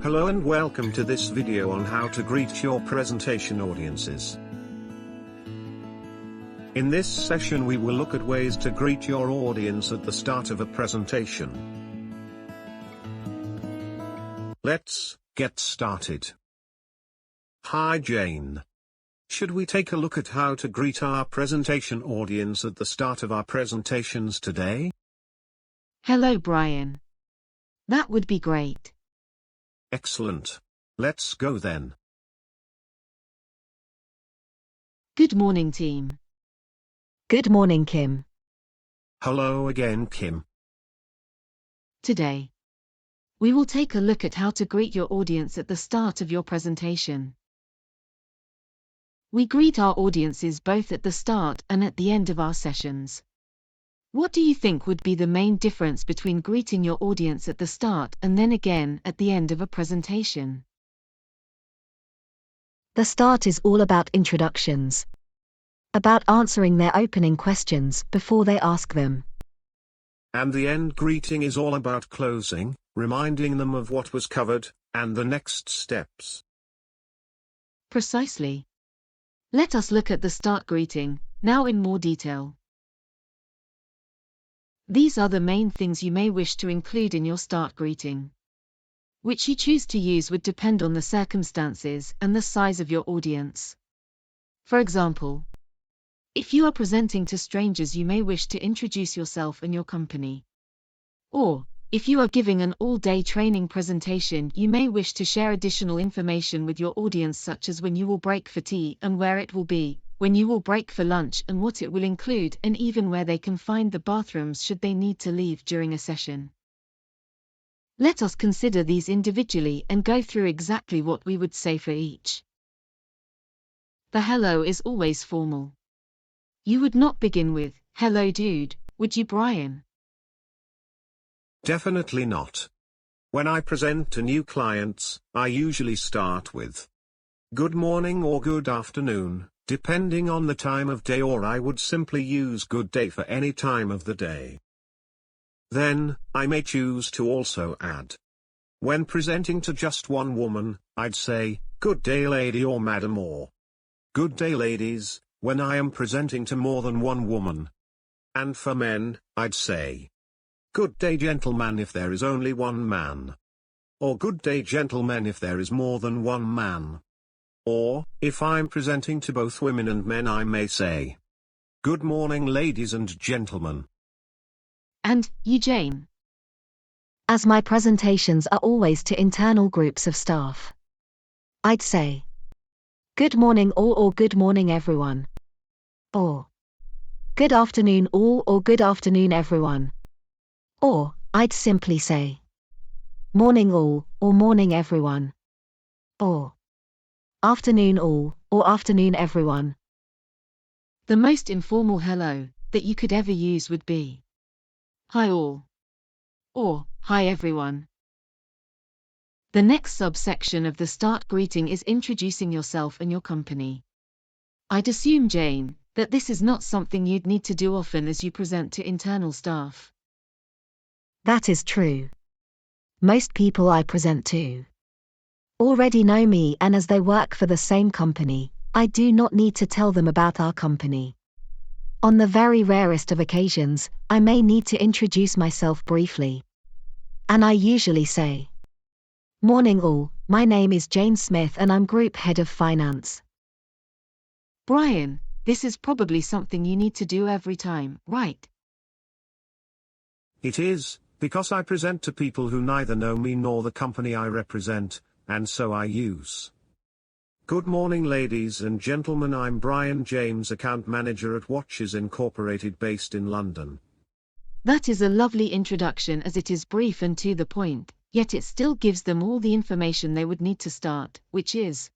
Hello and welcome to this video on how to greet your presentation audiences. In this session we will look at ways to greet your audience at the start of a presentation. Let's get started. Hi Jane. Should we take a look at how to greet our presentation audience at the start of our presentations today? Hello Brian. That would be great. Excellent. Let's go then. Good morning team. Good morning, Kim. Hello again, Kim. Today, we will take a look at how to greet your audience at the start of your presentation. We greet our audiences both at the start and at the end of our sessions. What do you think would be the main difference between greeting your audience at the start and then again at the end of a presentation? The start is all about introductions. About answering their opening questions before they ask them. And the end greeting is all about closing, reminding them of what was covered, and the next steps. Precisely. Let us look at the start greeting, now in more detail. These are the main things you may wish to include in your start greeting. Which you choose to use would depend on the circumstances and the size of your audience. For example, if you are presenting to strangers, you may wish to introduce yourself and your company. Or, if you are giving an all-day training presentation, you may wish to share additional information with your audience, such as when you will break for tea and where it will be, when you will break for lunch and what it will include, and even where they can find the bathrooms should they need to leave during a session. Let us consider these individually and go through exactly what we would say for each. The hello is always formal. You would not begin with, "Hello dude," would you, Brian? Definitely not. When I present to new clients, I usually start with good morning or good afternoon, depending on the time of day, or I would simply use good day for any time of the day. Then, I may choose to also add. When presenting to just one woman, I'd say, good day lady or madam, or good day ladies, when I am presenting to more than one woman. And for men, I'd say, good day gentleman if there is only one man. Or good day gentlemen if there is more than one man. Or, if I'm presenting to both women and men, I may say, good morning ladies and gentlemen. And, you Jane? As my presentations are always to internal groups of staff, I'd say, good morning all, or good morning everyone. Or, good afternoon all, or good afternoon everyone. Or, I'd simply say, morning all, or morning everyone. Or, afternoon all, or afternoon everyone. The most informal hello that you could ever use would be, hi all. Or, hi everyone. The next subsection of the start greeting is introducing yourself and your company. I'd assume, Jane, that this is not something you'd need to do often as you present to internal staff. That is true. Most people I present to already know me, and as they work for the same company, I do not need to tell them about our company. On the very rarest of occasions, I may need to introduce myself briefly. And I usually say, morning all, my name is Jane Smith and I'm Group Head of Finance. Brian, this is probably something you need to do every time, right? It is, because I present to people who neither know me nor the company I represent, and so I use. Good morning ladies and gentlemen, I'm Brian James, Account Manager at Watches Incorporated based in London. That is a lovely introduction, as it is brief and to the point, yet it still gives them all the information they would need to start, which is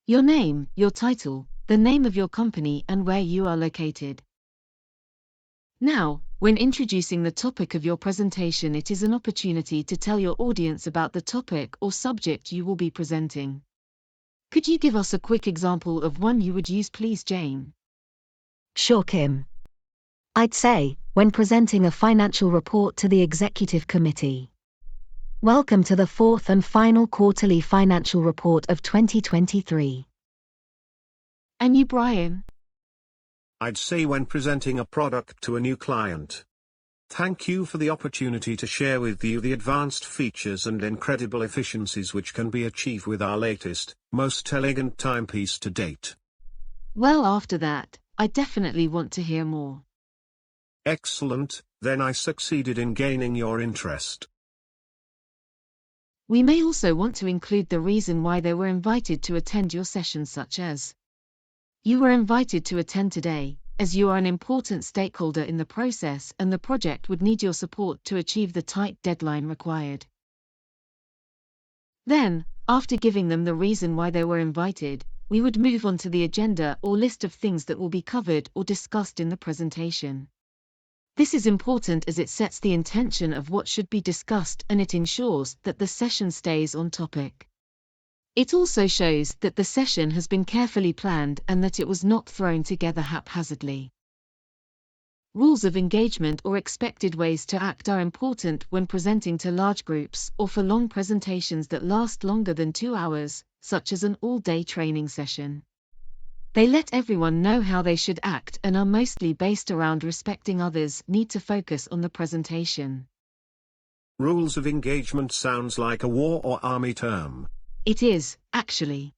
your name, your title, the name of your company and where you are located. Now, when introducing the topic of your presentation, it is an opportunity to tell your audience about the topic or subject you will be presenting. Could you give us a quick example of one you would use, please, Jane? Sure, Kim. I'd say, when presenting a financial report to the executive committee, Welcome to the fourth and final quarterly financial report of 2023. And you, Brian? I'd say when presenting a product to a new client. Thank you for the opportunity to share with you the advanced features and incredible efficiencies which can be achieved with our latest, most elegant timepiece to date. Well, after that, I definitely want to hear more. Excellent, then I succeeded in gaining your interest. We may also want to include the reason why they were invited to attend your session, such as: you were invited to attend today, as you are an important stakeholder in the process and the project would need your support to achieve the tight deadline required. Then, after giving them the reason why they were invited, we would move on to the agenda or list of things that will be covered or discussed in the presentation. This is important as it sets the intention of what should be discussed and it ensures that the session stays on topic. It also shows that the session has been carefully planned and that it was not thrown together haphazardly. Rules of engagement or expected ways to act are important when presenting to large groups or for long presentations that last longer than 2 hours, such as an all-day training session. They let everyone know how they should act and are mostly based around respecting others' need to focus on the presentation. Rules of engagement sounds like a war or army term. It is, actually.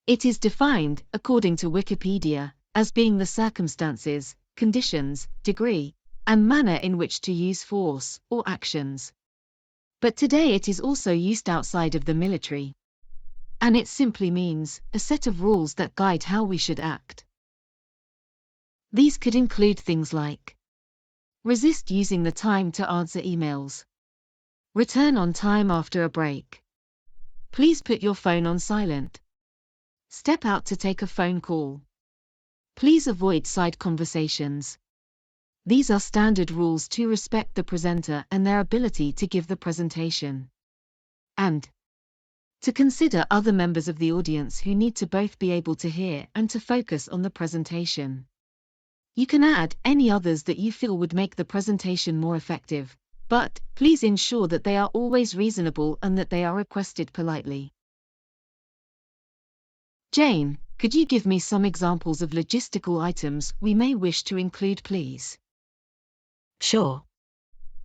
It is defined, according to Wikipedia, as being the circumstances, conditions, degree, and manner in which to use force or actions. But today it is also used outside of the military. And it simply means a set of rules that guide how we should act. These could include things like: resist using the time to answer emails. Return on time after a break. Please put your phone on silent. Step out to take a phone call. Please avoid side conversations. These are standard rules to respect the presenter and their ability to give the presentation. And to consider other members of the audience who need to both be able to hear and to focus on the presentation. You can add any others that you feel would make the presentation more effective, but please ensure that they are always reasonable and that they are requested politely. Jane, could you give me some examples of logistical items we may wish to include, please? Sure.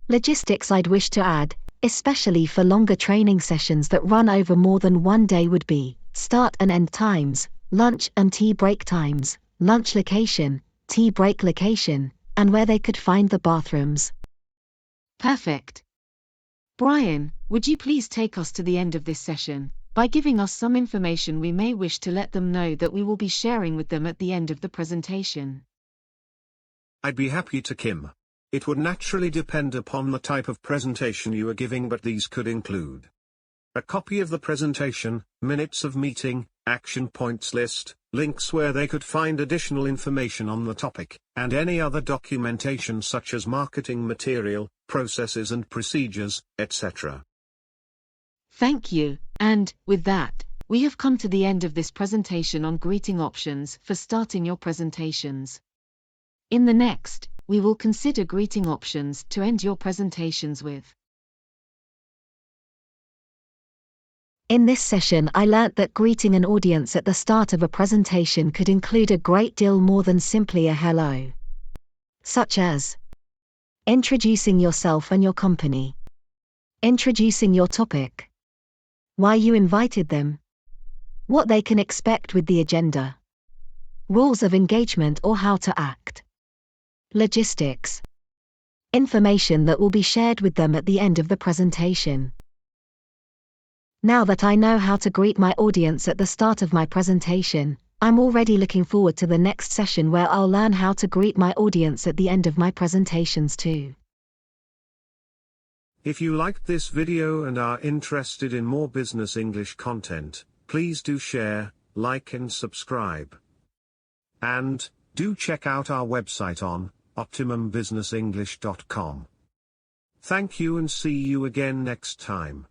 Logistics I'd wish to add, especially for longer training sessions that run over more than one day, would be start and end times, lunch and tea break times, lunch location, tea break location, and where they could find the bathrooms. Perfect. Brian, would you please take us to the end of this session by giving us some information we may wish to let them know that we will be sharing with them at the end of the presentation? I'd be happy to, Kim. It would naturally depend upon the type of presentation you are giving, but these could include a copy of the presentation, minutes of meeting, action points list, links where they could find additional information on the topic, and any other documentation such as marketing material, processes and procedures, etc. Thank you, and with that, we have come to the end of this presentation on greeting options for starting your presentations. In the next, we will consider greeting options to end your presentations with. In this session I learnt that greeting an audience at the start of a presentation could include a great deal more than simply a hello. Such as introducing yourself and your company, introducing your topic, why you invited them, what they can expect with the agenda, rules of engagement or how to act, logistics, information that will be shared with them at the end of the presentation. Now that I know how to greet my audience at the start of my presentation, I'm already looking forward to the next session where I'll learn how to greet my audience at the end of my presentations too. If you liked this video and are interested in more business English content, please do share, like and subscribe. And do check out our website on optimumbusinessenglish.com. Thank you and see you again next time.